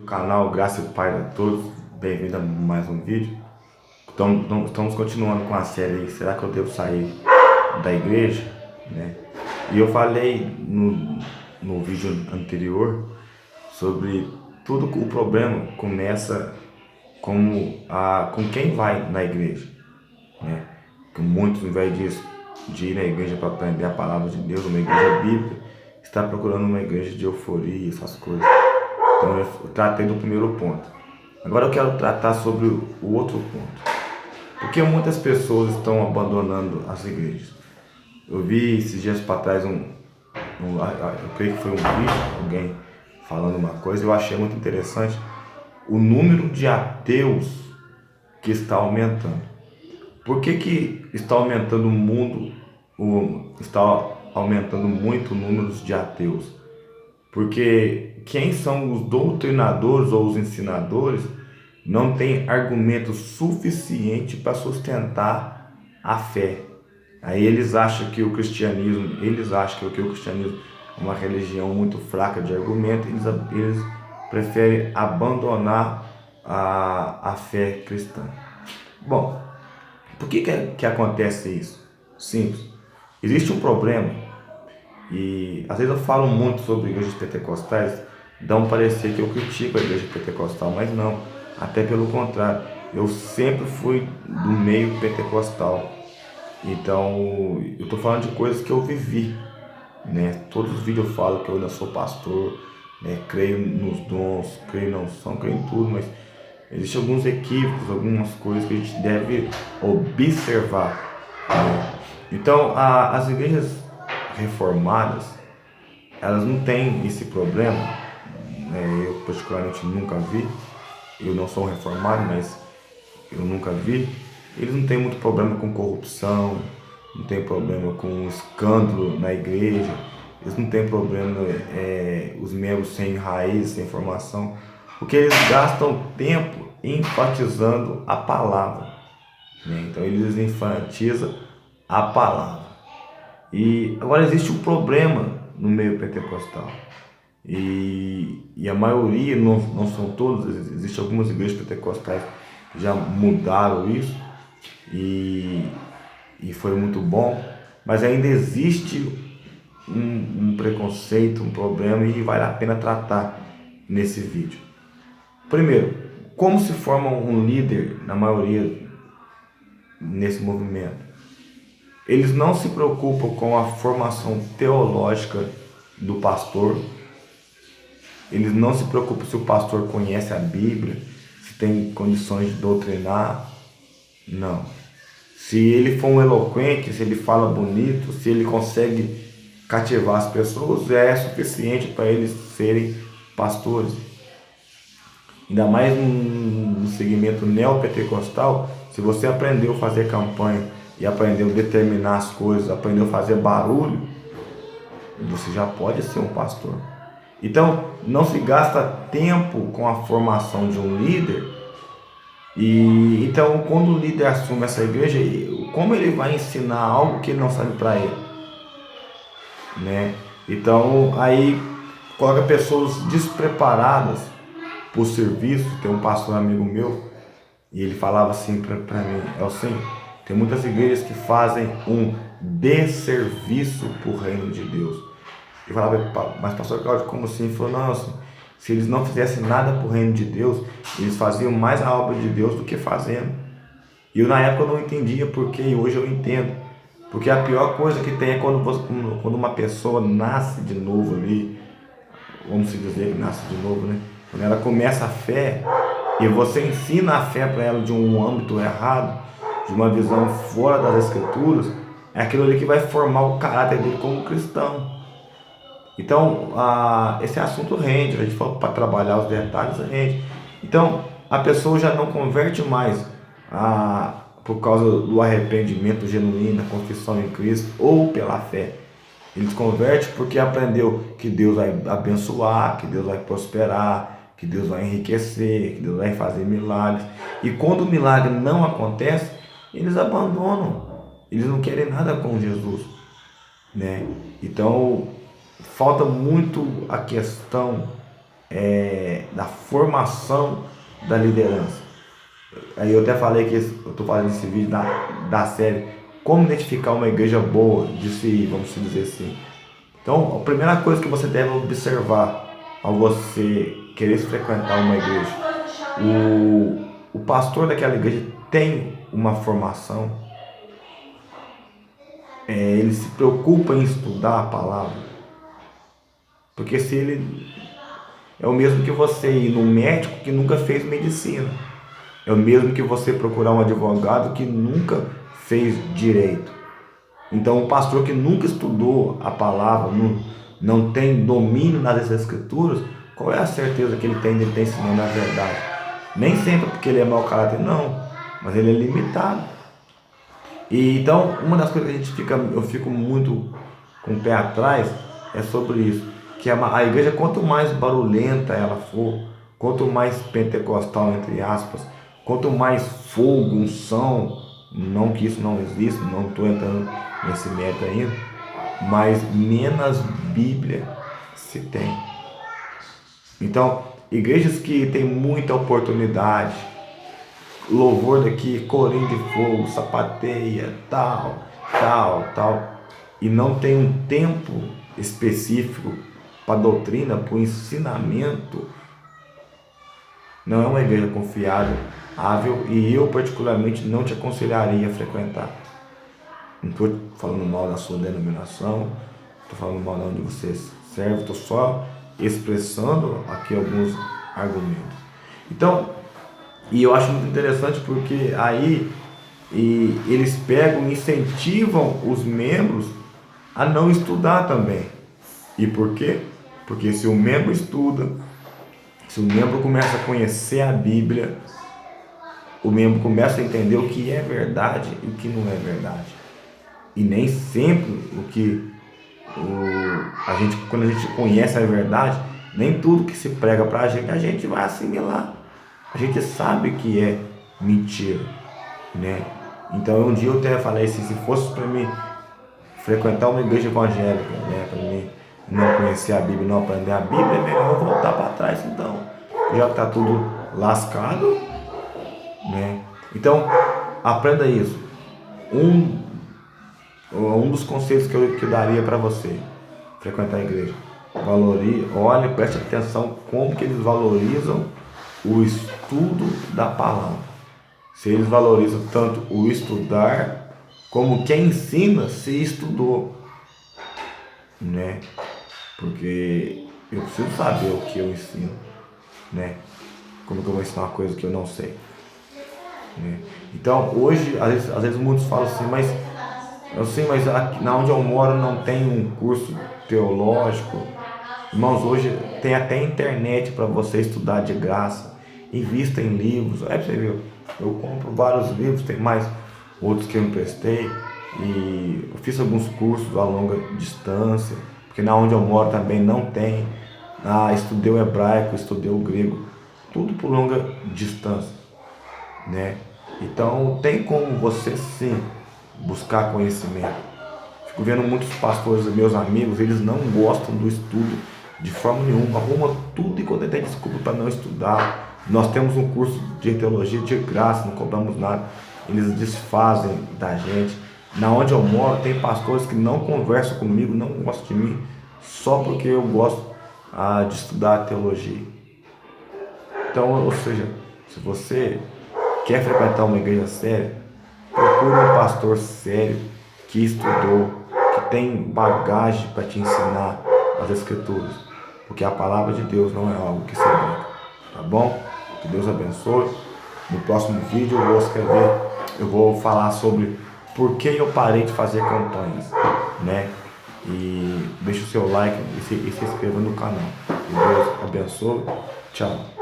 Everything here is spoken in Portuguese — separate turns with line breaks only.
Do canal, graça e paz a todos, bem-vindo a mais um vídeo. Estamos continuando com a série Será que eu devo sair da igreja? Né? E eu falei no vídeo anterior sobre tudo que o problema começa com quem vai na igreja. Né? Que muitos, ao invés de ir na igreja para aprender a palavra de Deus, uma igreja bíblica, está procurando uma igreja de euforia, essas coisas. Então eu tratei do primeiro ponto. Agora eu quero tratar sobre o outro ponto. Por que muitas pessoas estão abandonando as igrejas? Eu vi esses dias para trás eu creio que foi um vídeo, alguém falando uma coisa, eu achei muito interessante. O número de ateus que está aumentando. Por que está aumentando está aumentando muito o número de ateus? Porque quem são os doutrinadores ou os ensinadores não tem argumento suficiente para sustentar a fé. Aí eles acham que o cristianismo é uma religião muito fraca de argumento, eles preferem abandonar a fé cristã. Bom, por que acontece isso? Simples. Existe um problema. E às vezes eu falo muito sobre igrejas pentecostais, dão parecer que eu critico a igreja pentecostal, mas não, até pelo contrário, eu sempre fui do meio pentecostal, então eu estou falando de coisas que eu vivi, né? Todos os vídeos eu falo que eu ainda sou pastor, né? Creio nos dons, creio na unção, creio em tudo, mas existem alguns equívocos, algumas coisas que a gente deve observar, né? Então as igrejas reformadas, elas não têm esse problema, né? Eu particularmente nunca vi, eu não sou um reformado, mas eu nunca vi. Eles não têm muito problema com corrupção, não tem problema com escândalo na igreja, eles não têm problema os membros sem raiz, sem formação, porque eles gastam tempo enfatizando a palavra, né? Então eles enfatizam a palavra. E agora existe um problema no meio pentecostal. E a maioria, não são todas, existem algumas igrejas pentecostais que já mudaram isso e foi muito bom, mas ainda existe um preconceito, um problema e vale a pena tratar nesse vídeo. Primeiro, como se forma um líder na maioria nesse movimento? Eles não se preocupam com a formação teológica do pastor. Eles não se preocupam se o pastor conhece a Bíblia, se tem condições de doutrinar. Não. Se ele for um eloquente, se ele fala bonito, se ele consegue cativar as pessoas, é suficiente para eles serem pastores. Ainda mais no segmento neopentecostal, se você aprendeu a fazer campanha e aprendeu a determinar as coisas, aprendeu a fazer barulho, você já pode ser um pastor. Então, não se gasta tempo com a formação de um líder. E então, quando o líder assume essa igreja, como ele vai ensinar algo que ele não sabe para ele, né? Então, aí coloca pessoas despreparadas para o serviço. Tem um pastor amigo meu e ele falava assim para mim: é assim, tem muitas igrejas que fazem um desserviço para o reino de Deus. Eu falava: mas pastor Cláudio, como assim? Ele falou: não, assim, se eles não fizessem nada para o reino de Deus, eles faziam mais a obra de Deus do que fazendo. E eu na época eu não entendia porque, e hoje eu entendo. Porque a pior coisa que tem é quando uma pessoa nasce de novo ali, vamos se dizer que nasce de novo, né? Quando ela começa a fé e você ensina a fé para ela de um âmbito errado, de uma visão fora das escrituras, é aquilo ali que vai formar o caráter dele como cristão. Então, esse assunto rende, a gente for para trabalhar os detalhes, rende. Então, a pessoa já não converte mais por causa do arrependimento genuíno, a confissão em Cristo ou pela fé. Eles convertem porque aprendeu que Deus vai abençoar, que Deus vai prosperar, que Deus vai enriquecer, que Deus vai fazer milagres. E quando o milagre não acontece, eles abandonam. Eles não querem nada com Jesus, né? Então, falta muito a questão da formação da liderança. Aí eu até falei que eu estou fazendo esse vídeo da série Como Identificar uma Igreja Boa de se ir, vamos dizer assim. Então, a primeira coisa que você deve observar ao você querer frequentar uma igreja, o pastor daquela igreja tem uma formação, ele se preocupa em estudar a palavra, porque se ele é o mesmo que você ir no médico que nunca fez medicina, é o mesmo que você procurar um advogado que nunca fez direito. Então, o pastor que nunca estudou a palavra, não tem domínio nas escrituras, qual é a certeza que ele tem de estar ensinando a verdade? Nem sempre porque ele é mau caráter, não, mas ele é limitado. E então, uma das coisas que eu fico muito com o pé atrás é sobre isso, que a igreja, quanto mais barulhenta ela for, quanto mais pentecostal, entre aspas, quanto mais fogo, unção, não que isso não exista, não estou entrando nesse mérito ainda, mas menos Bíblia se tem. Então, igrejas que tem muita oportunidade, louvor daqui, corinho de fogo, sapateia, tal, e não tem um tempo específico para doutrina, para o ensinamento, não é uma igreja confiável, e eu particularmente não te aconselharia a frequentar. Não estou falando mal da sua denominação, estou falando mal de onde você serve, estou só expressando aqui alguns argumentos. Então, e eu acho muito interessante porque aí eles pegam e incentivam os membros a não estudar também. E por quê? Porque se o membro estuda, se o membro começa a conhecer a Bíblia, o membro começa a entender o que é verdade e o que não é verdade. E nem sempre quando a gente conhece a verdade, nem tudo que se prega pra gente, a gente vai assimilar. A gente sabe que é mentira, né? Então um dia eu até falei assim, se fosse para mim frequentar uma igreja evangélica, né, para mim não conhecer a Bíblia, não aprender a Bíblia, é melhor eu voltar para trás então, já que está tudo lascado, né? Então aprenda isso. Um dos conselhos que eu daria para você frequentar a igreja, olhe, preste atenção como que eles valorizam o estudo da palavra. Se eles valorizam tanto o estudar, como quem ensina se estudou, né? Porque eu preciso saber o que eu ensino, né? Como que eu vou ensinar uma coisa que eu não sei, né? Então hoje, às vezes muitos falam assim, mas aqui, na onde eu moro não tem um curso teológico. Irmãos, hoje tem até internet para você estudar de graça. Invista em livros. Aí você viu, eu compro vários livros, tem mais outros que eu emprestei. E eu fiz alguns cursos a longa distância, porque na onde eu moro também não tem. Estudei o hebraico, estudei o grego, tudo por longa distância, né? Então tem como você sim buscar conhecimento. Fico vendo muitos pastores, meus amigos, eles não gostam do estudo de forma nenhuma, arruma tudo e quando tem desculpa para não estudar. Nós temos um curso de teologia de graça, não cobramos nada. Eles desfazem da gente. Na onde eu moro tem pastores que não conversam comigo, não gostam de mim, só porque eu gosto de estudar teologia. Então, ou seja, se você quer frequentar uma igreja séria, procure um pastor sério, que estudou, que tem bagagem para te ensinar as escrituras, porque a palavra de Deus não é algo que se brinca, tá bom? Que Deus abençoe. No próximo vídeo eu vou falar sobre por que eu parei de fazer campanhas, né? E deixa o seu like e se inscreva no canal. Que Deus abençoe. Tchau.